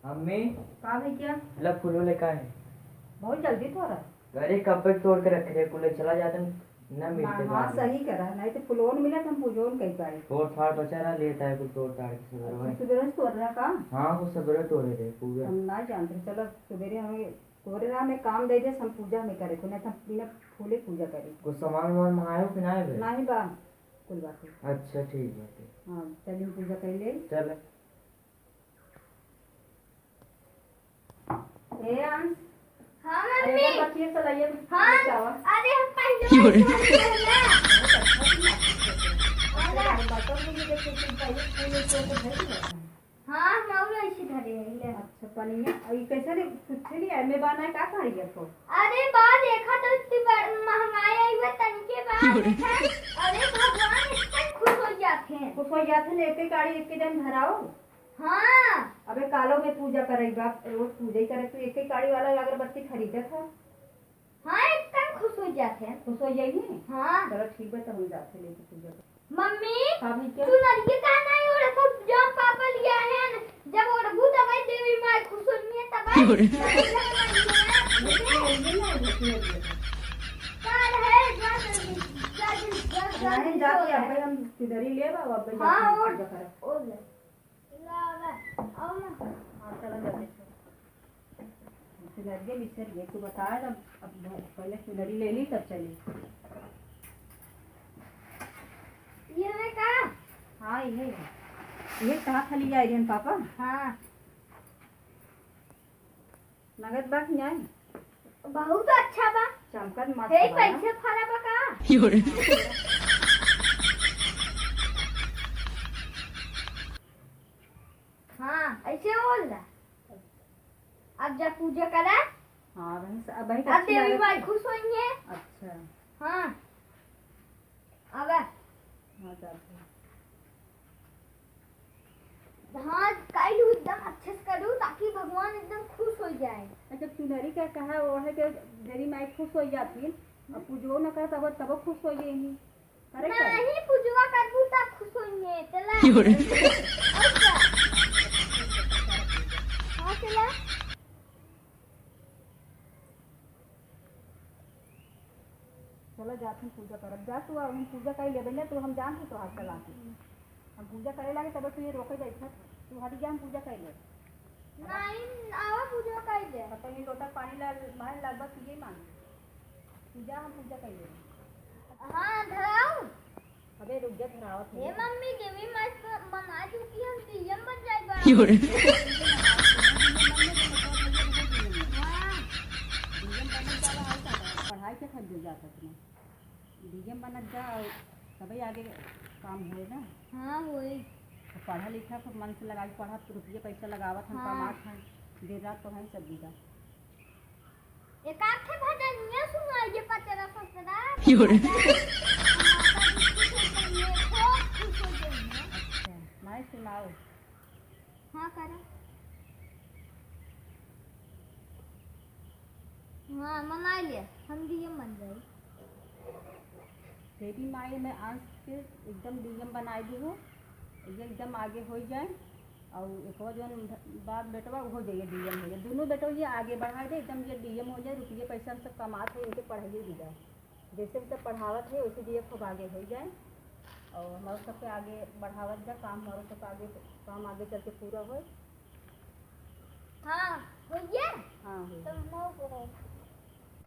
अम्मी कहा भैया लब फूलों लेकर आए। बहुत जल्दी तो रहा। अरे कब तक तोड़ के रख रहे कुले चला जाते न मिलते हाँ सही करा, नहीं तो फुलोन मिला तो हम पूजोन कहीं पाए। तोड़ फाड़ बचा रहा लेता है कुछ तोड़ ताड़ के सवेरे। सवेरे तोड़ रहा का? हाँ कुछ सवेरे तोड़े थे पूजा। हम ना जानते, चलो सवेरे हमें तोड़े रहा, हमें काम दे दे, हम पूजा में करे को नहीं तो बिना फूले पूजा करे। कुछ सामान वामान मंगाए हो कि ना है? नहीं बा कोई बात नहीं। अच्छा ठीक है। हाँ चलिए पूजा कर ले। चल ए अंश हाँ अरे मम्मी। बच्ची चलाइए। हाँ अरे हम पहले हाँ मौला ऐसे धरे है। अच्छा पनिया ये कैसे रे कुछ नहीं है, मैं बाना का करिए तो। अरे बात देखा तो इतनी महंगाई आई है तनके बाद देखा। अरे भगवान इतना खुश हो जाते हैं। कुछ हो जाते ने एक गाड़ी एक दिन भराओ। हाँ अबे कालो में पूजा करेगा, रोज पूजा ही करे तो एक ही गाड़ी वाला अगरबत्ती खरीदे था। हाँ एकदम खुश हो जाते हैं। खुश हो जाइए। हाँ चलो ठीक है तो हम जाते लेके पूजा कर। मम्मी हाँ भी क्या तू नरिये का नहीं हो रहा जब पापा लिया है न, जब और भूत गई देवी मां खुश होनी है तब कार है नहीं जाके अब हम किधर ही ले बाबा अब हाँ जाके और पूजा कर। और लावा आओ ना। हां चलो जाते किधर के बिसर ये तू बता अब पहले किधर ले ली तब चली। ये है का? हाँ ये कहाँ खाली जा रही है पापा? हाँ नगद बात नहीं आई। बहुत अच्छा बा। चमकत मत हे पैसे फरा बा का? हाँ ऐसे बोल रहा। अब जब पूजा करा हाँ अब भाई अब देवी माई खुश होंगे। अच्छा हाँ अब हाँ जाते हाँ कालू एकदम अच्छे से करूँ ताकि भगवान एकदम खुश हो जाए। अच्छा चुनरी क्या कहा वो है कि देवी माई खुश हो जाती है, अब पूजो न कर तब खुश हो जाएगी। अरे नहीं पूजवा करूँ तब खुश होंगे चला। अच्छा हाँ चला। चलो जाते हैं पूजा करब जा तू हम पूजा कर ले बने तो हम जान तो हाथ चला हम पूजा करे लगे तब तू ये रोके बैठा तू हट जा हम पूजा कर ले। नहीं आवा पूजा कर दे। तो ये लोटा पानी ला मार लगभग तुझे मान पूजा हम पूजा कर ले। हाँ धराऊं। अबे रुक जा धरावत हे मम्मी देवी माई मना चुकी हम डीएम बन जाएगा। पढ़ाई के खर्च जाता तुम्हें डीएम बनत जा तभी आगे काम हुए ना। हाँ वही तो पढ़ा लिखा सब मन से लगा पढ़ा तो रुपये पैसा लगावत हम हाँ। कमात हैं देर रात तो है सब बीघा। एक आखे भजनिया सुनाइए पचरा ससरा। अच्छा नहीं सुनाओ। हाँ करो। हाँ मना लिया हम डीएम बन गए। देवी माई में अंश के एकदम डीएम बनाई दी हो ये एकदम आगे हो जाए और एक और जो बाप बेटवा हो जाइए डीएम हो जाए दोनों बेटो ये आगे बढ़ा दे एकदम ये डीएम हो जाए रुपये पैसा हम सब कमाते हैं इनके पढ़ाइए भी जाए जैसे भी सब पढ़ावत है वैसे डीएम खूब आगे हो जाए और हमारे सबके आगे बढ़ावत जाए काम हमारे सब आगे काम आगे चल के पूरा हो। हाँ हो गया। हाँ हो तो